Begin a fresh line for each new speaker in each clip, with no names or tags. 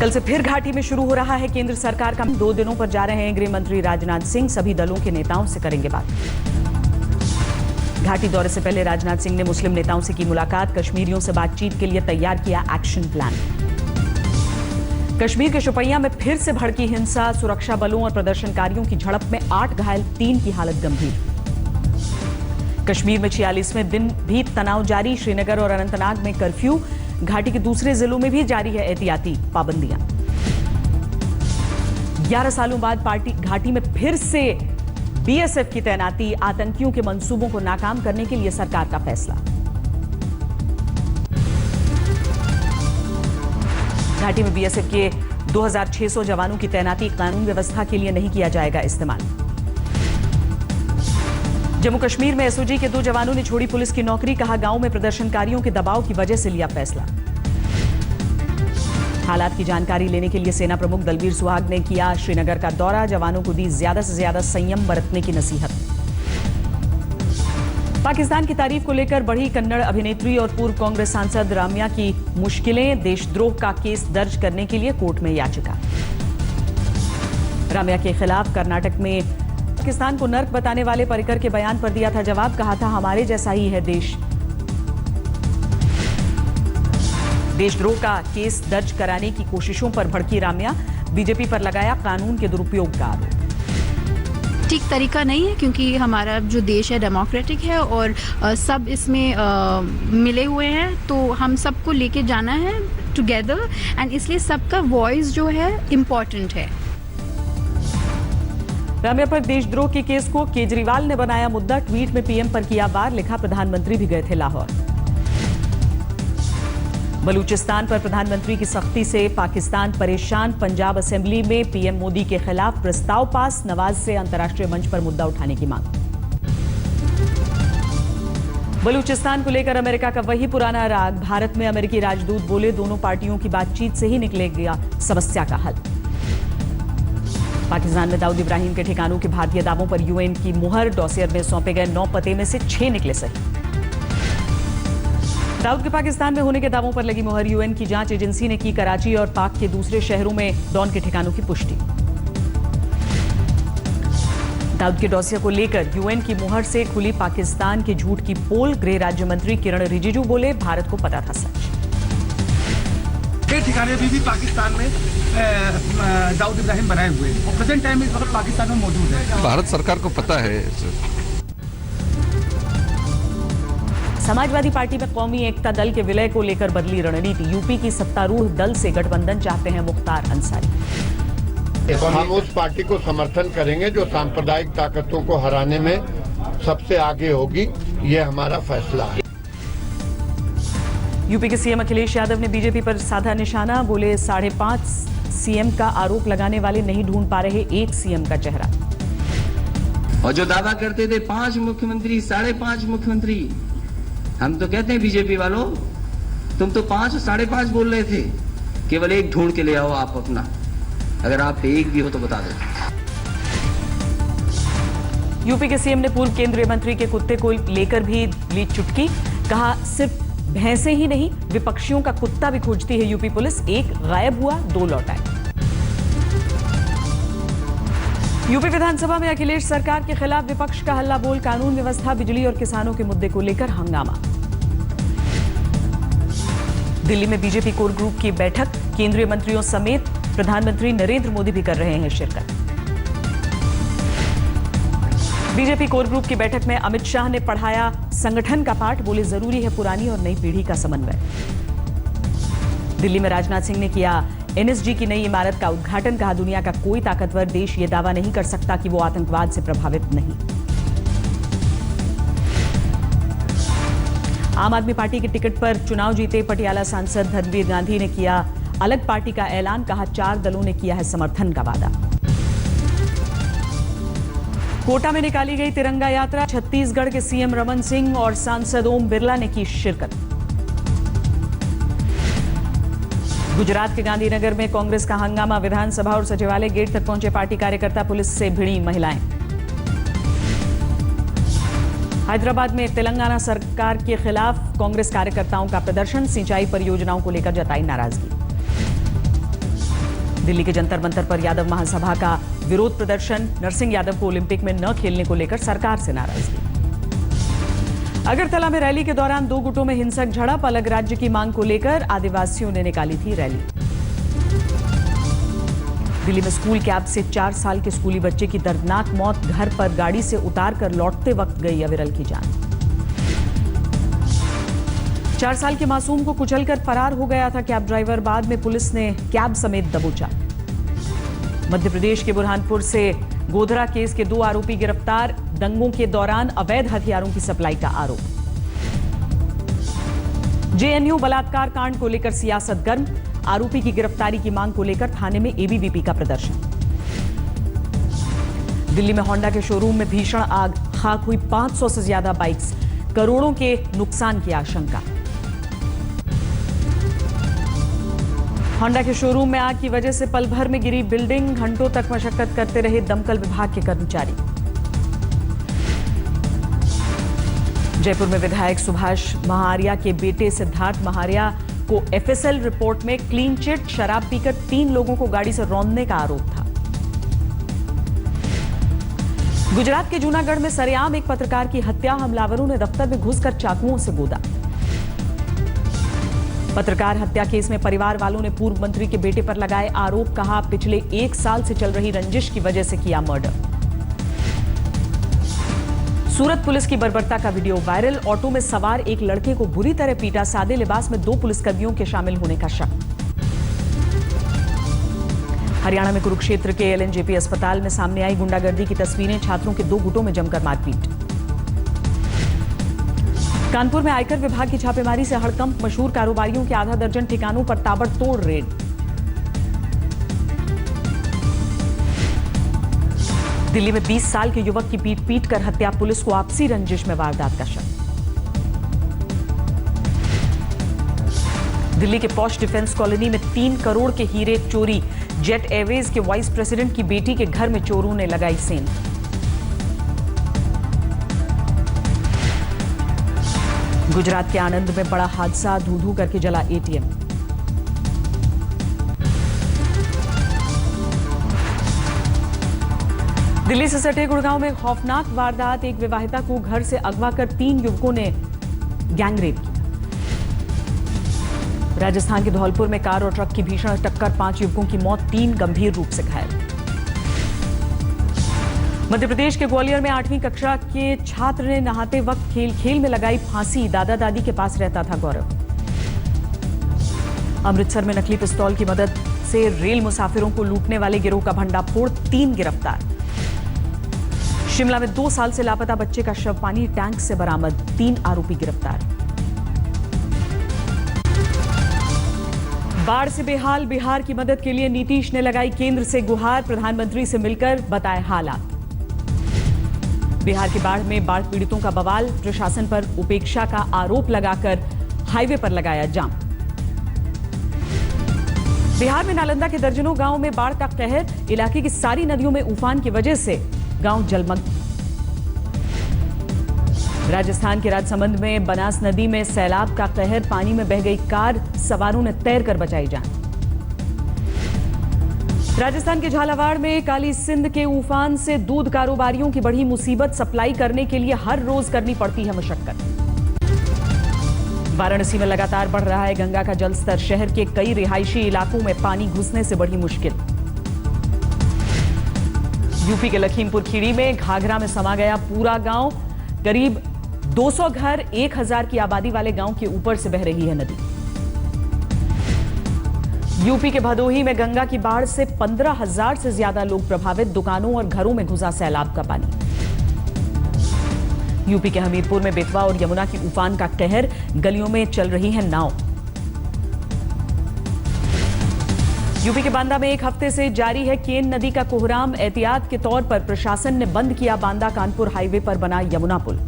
कल से फिर घाटी में शुरू हो रहा है केंद्र सरकार का 2 दिनों पर जा रहे हैं गृह मंत्री राजनाथ सिंह। सभी दलों के नेताओं से करेंगे बात। घाटी दौरे से पहले राजनाथ सिंह ने मुस्लिम नेताओं से की मुलाकात। कश्मीरियों से बातचीत के लिए तैयार किया एक्शन प्लान। कश्मीर के शोपियां में फिर से भड़की हिंसा। सुरक्षा बलों और प्रदर्शनकारियों की झड़प में 8 घायल, 3 की हालत गंभीर। कश्मीर में 46वें दिन भी तनाव जारी। श्रीनगर और अनंतनाग में कर्फ्यू। घाटी के दूसरे जिलों में भी जारी है एहतियाती पाबंदियां। 11 सालों बाद घाटी में फिर से बीएसएफ की तैनाती। आतंकियों के मंसूबों को नाकाम करने के लिए सरकार का फैसला। घाटी में बीएसएफ के 2600 जवानों की तैनाती। कानून व्यवस्था के लिए नहीं किया जाएगा इस्तेमाल। जम्मू कश्मीर में एसओजी के 2 जवानों ने छोड़ी पुलिस की नौकरी। कहा गांव में प्रदर्शनकारियों के दबाव की वजह से लिया फैसला। हालात की जानकारी लेने के लिए सेना प्रमुख दलबीर सुहाग ने किया श्रीनगर का दौरा। जवानों को दी ज्यादा से ज्यादा संयम बरतने की नसीहत। पाकिस्तान की तारीफ को लेकर बढ़ी कन्नड़ अभिनेत्री और पूर्व कांग्रेस सांसद राम्या की मुश्किलें। देशद्रोह का केस दर्ज करने के लिए कोर्ट में याचिका। राम्या के खिलाफ कर्नाटक में पाकिस्तान को नर्क बताने वाले पर्रिकर के बयान पर दिया था जवाब। कहा था हमारे जैसा ही है देश। देशद्रोह का केस दर्ज कराने की कोशिशों पर भड़की राम्या। बीजेपी पर लगाया कानून के दुरुपयोग का आरोप।
ठीक तरीका नहीं है क्योंकि हमारा जो देश है डेमोक्रेटिक है और सब इसमें मिले हुए हैं, तो हम सबको लेके जाना है टुगेदर एंड इसलिए सबका वॉइस जो है इम्पोर्टेंट है।
राम्या पर देशद्रोह के केस को केजरीवाल ने बनाया मुद्दा। ट्वीट में पीएम पर किया वार। लिखा प्रधानमंत्री भी गए थे लाहौर। बलूचिस्तान पर प्रधानमंत्री की सख्ती से पाकिस्तान परेशान। पंजाब असेंबली में पीएम मोदी के खिलाफ प्रस्ताव पास। नवाज से अंतर्राष्ट्रीय मंच पर मुद्दा उठाने की मांग। बलूचिस्तान को लेकर अमेरिका का वही पुराना राग। भारत में अमेरिकी राजदूत बोले दोनों पार्टियों की बातचीत से ही निकलेगा समस्या का हल। पाकिस्तान में दाऊद इब्राहिम के ठिकानों के भारतीय दावों पर यूएन की मुहर। डॉसियर में सौंपे गए 9 पते में से 6 निकले सही। दाऊद के पाकिस्तान में होने के दावों पर लगी मुहर। यूएन की जांच एजेंसी ने की कराची और पाक के दूसरे शहरों में डॉन के ठिकानों की पुष्टि। दाऊद के डॉसियर को लेकर यूएन की मुहर से खुली पाकिस्तान के झूठ की पोल। गृह राज्य मंत्री किरण रिजिजू बोले भारत को पता था सच।
कई ठिकाने भी पाकिस्तान में दाऊद इब्राहिम बनाए हुए हैं और प्रेजेंट टाइम में इस वक्त पाकिस्तान में मौजूद है।
भारत सरकार को पता है।
समाजवादी पार्टी में कौमी एकता दल के विलय को लेकर बदली रणनीति। यूपी की सत्तारूढ़ दल से गठबंधन चाहते हैं मुख्तार अंसारी।
हम उस पार्टी को समर्थन करेंगे जो सांप्रदायिक ताकतों को हराने में सबसे आगे होगी। ये हमारा फैसला है।
यूपी के सीएम अखिलेश यादव ने बीजेपी पर साधा निशाना। बोले 5.5 सीएम का आरोप लगाने वाले नहीं ढूंढ पा रहे एक सीएम का चेहरा।
और जो दावा करते थे 5 मुख्यमंत्री, 5.5 मुख्यमंत्री, हम तो कहते हैं बीजेपी वालों तुम तो 5 और 5.5 बोल रहे थे। केवल एक ढूंढ के ले आओ आप अपना। अगर आप पे एक भी हो तो बता दो।
यूपी के सीएम ने पूर्व केंद्रीय मंत्री के कुत्ते को लेकर भी ली चुटकी। कहा सिर्फ भैंसे ही नहीं विपक्षियों का कुत्ता भी खोजती है यूपी पुलिस। 1 गायब हुआ, 2 लौटाए। यूपी विधानसभा में अखिलेश सरकार के खिलाफ विपक्ष का हल्ला बोल। कानून व्यवस्था, बिजली और किसानों के मुद्दे को लेकर हंगामा। दिल्ली में बीजेपी कोर ग्रुप की बैठक। केंद्रीय मंत्रियों समेत प्रधानमंत्री नरेंद्र मोदी भी कर रहे हैं शिरकत। बीजेपी कोर ग्रुप की बैठक में अमित शाह ने पढ़ाया संगठन का पाठ। बोले जरूरी है पुरानी और नई पीढ़ी का समन्वय। दिल्ली में राजनाथ सिंह ने किया एनएसजी की नई इमारत का उद्घाटन। कहा दुनिया का कोई ताकतवर देश ये दावा नहीं कर सकता कि वो आतंकवाद से प्रभावित नहीं। आम आदमी पार्टी की टिकट पर चुनाव जीते पटियाला सांसद धर्मवीर गांधी ने किया अलग पार्टी का ऐलान। कहा 4 दलों ने किया है समर्थन का वादा। कोटा में निकाली गई तिरंगा यात्रा। छत्तीसगढ़ के सीएम रमन सिंह और सांसद ओम बिरला ने की शिरकत। गुजरात के गांधीनगर में कांग्रेस का हंगामा। विधानसभा और सचिवालय गेट तक पहुंचे पार्टी कार्यकर्ता। पुलिस से भिड़ी महिलाएं। हैदराबाद में तेलंगाना सरकार के खिलाफ कांग्रेस कार्यकर्ताओं का प्रदर्शन। सिंचाई परियोजनाओं को लेकर जताई नाराजगी। दिल्ली के जंतर मंतर पर यादव महासभा का विरोध प्रदर्शन, नरसिंह यादव को ओलंपिक में न खेलने को लेकर सरकार से नाराजगी। अगरतला में रैली के दौरान दो गुटों में हिंसक झड़प, अलग राज्य की मांग को लेकर आदिवासियों ने निकाली थी रैली। दिल्ली में स्कूल कैब से 4 साल के स्कूली बच्चे की दर्दनाक मौत, घर पर गाड़ी से उतारकर लौटते वक्त गई अविरल की जान। 4 साल के मासूम को कुचलकर फरार हो गया था कैब ड्राइवर, बाद में पुलिस ने कैब समेत दबोचा। मध्य प्रदेश के बुरहानपुर से गोधरा केस के 2 आरोपी गिरफ्तार, दंगों के दौरान अवैध हथियारों की सप्लाई का आरोप। जेएनयू बलात्कार कांड को लेकर सियासत गर्म, आरोपी की गिरफ्तारी की मांग को लेकर थाने में एबीवीपी का प्रदर्शन। दिल्ली में होंडा के शोरूम में भीषण आग, खाक हुई 500 से ज्यादा बाइक्स, करोड़ों के नुकसान की आशंका। होंडा के शोरूम में आग की वजह से पल भर में गिरी बिल्डिंग, घंटों तक मशक्कत करते रहे दमकल विभाग के कर्मचारी। जयपुर में विधायक सुभाष महारिया के बेटे सिद्धार्थ महारिया को एफएसएल रिपोर्ट में क्लीन चिट, शराब पीकर 3 लोगों को गाड़ी से रौंदने का आरोप था। गुजरात के जूनागढ़ में सरेआम एक पत्रकार की हत्या, हमलावरों ने दफ्तर में घुसकर चाकुओं से गोदा। पत्रकार हत्या केस में परिवार वालों ने पूर्व मंत्री के बेटे पर लगाए आरोप, कहा पिछले 1 साल से चल रही रंजिश की वजह से किया मर्डर। सूरत पुलिस की बर्बरता का वीडियो वायरल, ऑटो में सवार एक लड़के को बुरी तरह पीटा, सादे लिबास में 2 पुलिसकर्मियों के शामिल होने का शक। हरियाणा में कुरुक्षेत्र के एलएनजेपी अस्पताल में सामने आई गुंडागर्दी की तस्वीरें, छात्रों के 2 गुटों में जमकर मारपीट। कानपुर में आयकर विभाग की छापेमारी से हड़कंप, मशहूर कारोबारियों के आधा दर्जन ठिकानों पर ताबड़तोड़ रेड। दिल्ली में 20 साल के युवक की पीट कर हत्या, पुलिस को आपसी रंजिश में वारदात का शक। दिल्ली के पॉश डिफेंस कॉलोनी में 3 करोड़ के हीरे चोरी, जेट एयरवेज के वाइस प्रेसिडेंट की बेटी के घर में चोरों ने लगाई सेंध। गुजरात के आणंद में बड़ा हादसा, धू-धू करके जला एटीएम। दिल्ली से सटे गुड़गांव में खौफनाक वारदात, एक विवाहिता को घर से अगवा कर 3 युवकों ने गैंगरेप किया। राजस्थान के धौलपुर में कार और ट्रक की भीषण टक्कर, 5 युवकों की मौत, 3 गंभीर रूप से घायल। मध्य प्रदेश के ग्वालियर में 8वीं कक्षा के छात्र ने नहाते वक्त खेल में लगाई फांसी, दादा दादी के पास रहता था गौरव। अमृतसर में नकली पिस्तौल की मदद से रेल मुसाफिरों को लूटने वाले गिरोह का भंडाफोड़, 3 गिरफ्तार। शिमला में 2 साल से लापता बच्चे का शव पानी टैंक से बरामद, 3 आरोपी गिरफ्तार। बाढ़ से बेहाल बिहार की मदद के लिए नीतीश ने लगाई केंद्र से गुहार, प्रधानमंत्री से मिलकर बताए हालात। बिहार की बाढ़ में बाढ़ पीड़ितों का बवाल, प्रशासन पर उपेक्षा का आरोप लगाकर हाईवे पर लगाया जाम। बिहार में नालंदा के दर्जनों गांवों में बाढ़ का कहर, इलाके की सारी नदियों में उफान की वजह से गांव जलमग्न। राजस्थान के राजसमंद में बनास नदी में सैलाब का कहर, पानी में बह गई कार, सवारों ने तैरकर बचाई जान। राजस्थान के झालावाड़ में काली सिंध के उफान से दूध कारोबारियों की बढ़ी मुसीबत, सप्लाई करने के लिए हर रोज करनी पड़ती है मशक्कत। वाराणसी में लगातार बढ़ रहा है गंगा का जलस्तर, शहर के कई रिहायशी इलाकों में पानी घुसने से बढ़ी मुश्किल। यूपी के लखीमपुर खीरी में घाघरा में समा गया पूरा गांव, करीब 200 घर, 1000 की आबादी वाले गांव के ऊपर से बह रही है नदी। यूपी के भदोही में गंगा की बाढ़ से 15,000 से ज्यादा लोग प्रभावित, दुकानों और घरों में घुसा सैलाब का पानी। यूपी के हमीरपुर में बेतवा और यमुना की उफान का कहर, गलियों में चल रही है नाव। यूपी के बांदा में 1 हफ्ते से जारी है केन नदी का कोहराम, एहतियात के तौर पर प्रशासन ने बंद किया बांदा कानपुर हाईवे पर बना यमुना पुल।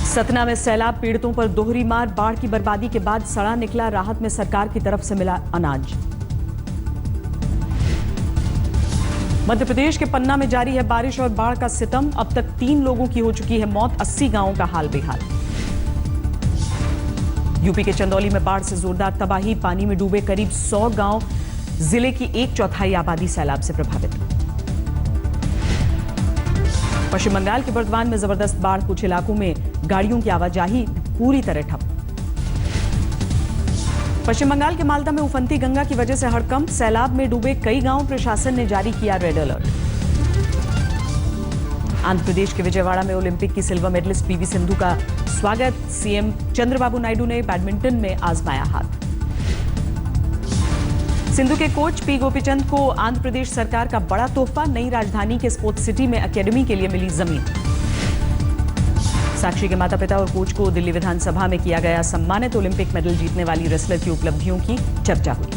सतना में सैलाब पीड़ितों पर दोहरी मार, बाढ़ की बर्बादी के बाद सड़ा निकला, राहत में सरकार की तरफ से मिला अनाज। मध्य प्रदेश के पन्ना में जारी है बारिश और बाढ़ का सितम, अब तक 3 लोगों की हो चुकी है मौत, 80 गांवों का हाल बेहाल। यूपी के चंदौली में बाढ़ से जोरदार तबाही, पानी में डूबे करीब 100 गांव, जिले की 1/4 आबादी सैलाब से प्रभावित। पश्चिम बंगाल के बर्दवान में जबरदस्त बाढ़, कुछ इलाकों में गाड़ियों की आवाजाही पूरी तरह ठप। पश्चिम बंगाल के मालदा में उफनती गंगा की वजह से हड़कंप, सैलाब में डूबे कई गांव, प्रशासन ने जारी किया रेड अलर्ट। आंध्र प्रदेश के विजयवाड़ा में ओलंपिक की सिल्वर मेडलिस्ट पीवी सिंधु का स्वागत, सीएम चंद्रबाबू नायडू ने बैडमिंटन में आजमाया हाथ। सिंधु के कोच पी गोपीचंद को आंध्र प्रदेश सरकार का बड़ा तोहफा, नई राजधानी के स्पोर्ट्स सिटी में एकेडमी के लिए मिली जमीन। साक्षी के माता पिता और कोच को दिल्ली विधानसभा में किया गया सम्मानित, ओलंपिक मेडल जीतने वाली रेसलर की उपलब्धियों की चर्चा हुई।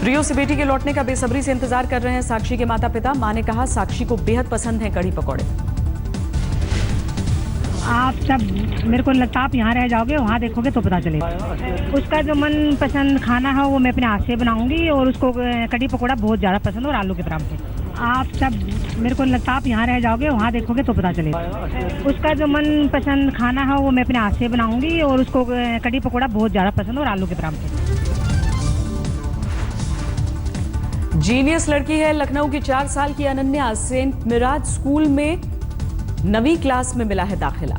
रियो से बेटी के लौटने का बेसब्री से इंतजार कर रहे हैं साक्षी के माता पिता। मां ने कहा, साक्षी को बेहद पसंद है कढ़ी पकौड़े।
आप सब मेरे को लगता आप यहाँ रह जाओगे, वहाँ देखोगे तो पता चलेगा। उसका जो मन पसंद खाना है वो मैं अपने हाथ से बनाऊंगी, और उसको कढ़ी पकौड़ा बहुत ज़्यादा पसंद और आलू के पराठे। आप सब मेरे को लगता आप यहाँ रह जाओगे, वहाँ देखोगे तो पता चलेगा। उसका जो मन पसंद खाना है वो मैं अपने हाथ से बनाऊंगी, और उसको कढ़ी पकौड़ा बहुत ज़्यादा पसंद और आलू के पराठे।
जीनियस लड़की है लखनऊ की 4 साल की अनन्या, सेंट मिराज स्कूल में 9वीं क्लास में मिला है दाखिला।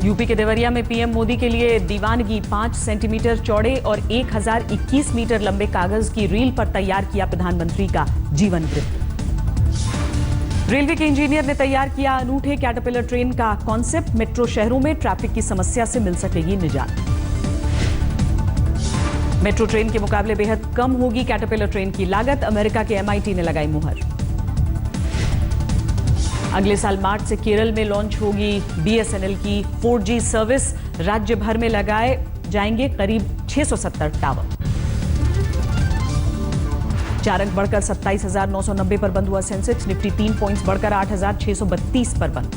यूपी के देवरिया में पीएम मोदी के लिए दीवानगी, 5 सेंटीमीटर चौड़े और 1021 मीटर लंबे कागज की रील पर तैयार किया प्रधानमंत्री का जीवन वृत्त। रेलवे के इंजीनियर ने तैयार किया अनूठे कैटरपिलर ट्रेन का कॉन्सेप्ट, मेट्रो शहरों में ट्रैफिक की समस्या से मिल सकेगी निजात। मेट्रो ट्रेन के मुकाबले बेहद कम होगी कैटरपिलर ट्रेन की लागत, अमेरिका के MIT ने लगाई मुहर। अगले साल मार्च से केरल में लॉन्च होगी BSNL की 4G सर्विस, राज्य भर में लगाए जाएंगे करीब 670 टावर। 4 अंक बढ़कर 27,990 पर बंद हुआ सेंसेक्स, निफ्टी 3 पॉइंट्स बढ़कर 8,632 पर बंद।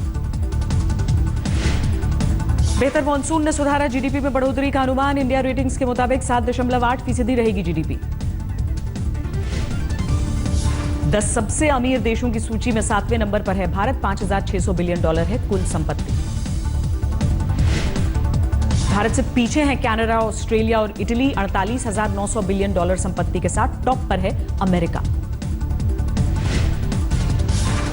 बेहतर मॉनसून ने सुधारा जीडीपी में बढ़ोतरी का अनुमान, इंडिया रेटिंग्स के मुताबिक 7.8% रहेगी जीडीपी। 10 सबसे अमीर देशों की सूची में 7वें नंबर पर है भारत, $5,600 बिलियन है कुल संपत्ति। भारत से पीछे हैं कनाडा, ऑस्ट्रेलिया और इटली, $48,900 बिलियन संपत्ति के साथ। टॉप पर है अमेरिका।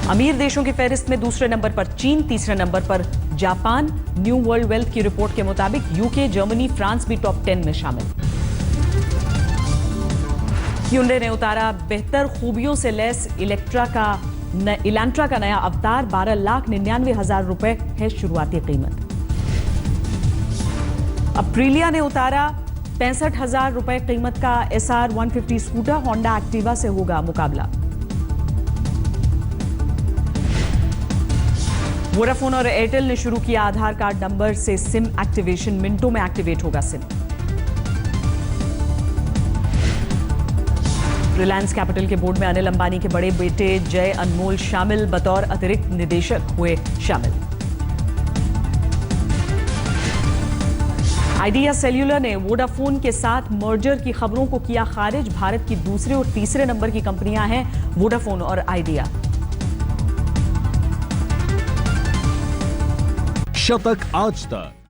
अमीर देशों की फहरिस्त में दूसरे नंबर पर चीन, तीसरे नंबर पर जापान। न्यू वर्ल्ड वेल्थ की रिपोर्ट के मुताबिक यूके, जर्मनी, फ्रांस भी टॉप 10 में शामिल। hyundai ने उतारा बेहतर खूबियों से लैस इलेंट्रा का नया अवतार, 12,99,000 रुपए है शुरुआती कीमत। अप्रिलिया ने उतारा 65,000 रुपए कीमत का SR 150 स्कूटर, होंडा एक्टिवा से होगा मुकाबला। वोडाफोन और एयरटेल ने शुरू किया आधार कार्ड नंबर से सिम एक्टिवेशन, मिनटों में एक्टिवेट होगा सिम। रिलायंस कैपिटल के बोर्ड में अनिल अंबानी के बड़े बेटे जय अनमोल शामिल, बतौर अतिरिक्त निदेशक हुए शामिल। आइडिया सेल्यूलर ने वोडाफोन के साथ मर्जर की खबरों को किया खारिज, भारत की दूसरे और तीसरे नंबर की कंपनियां हैं वोडाफोन और आइडिया।
शतक आज तक।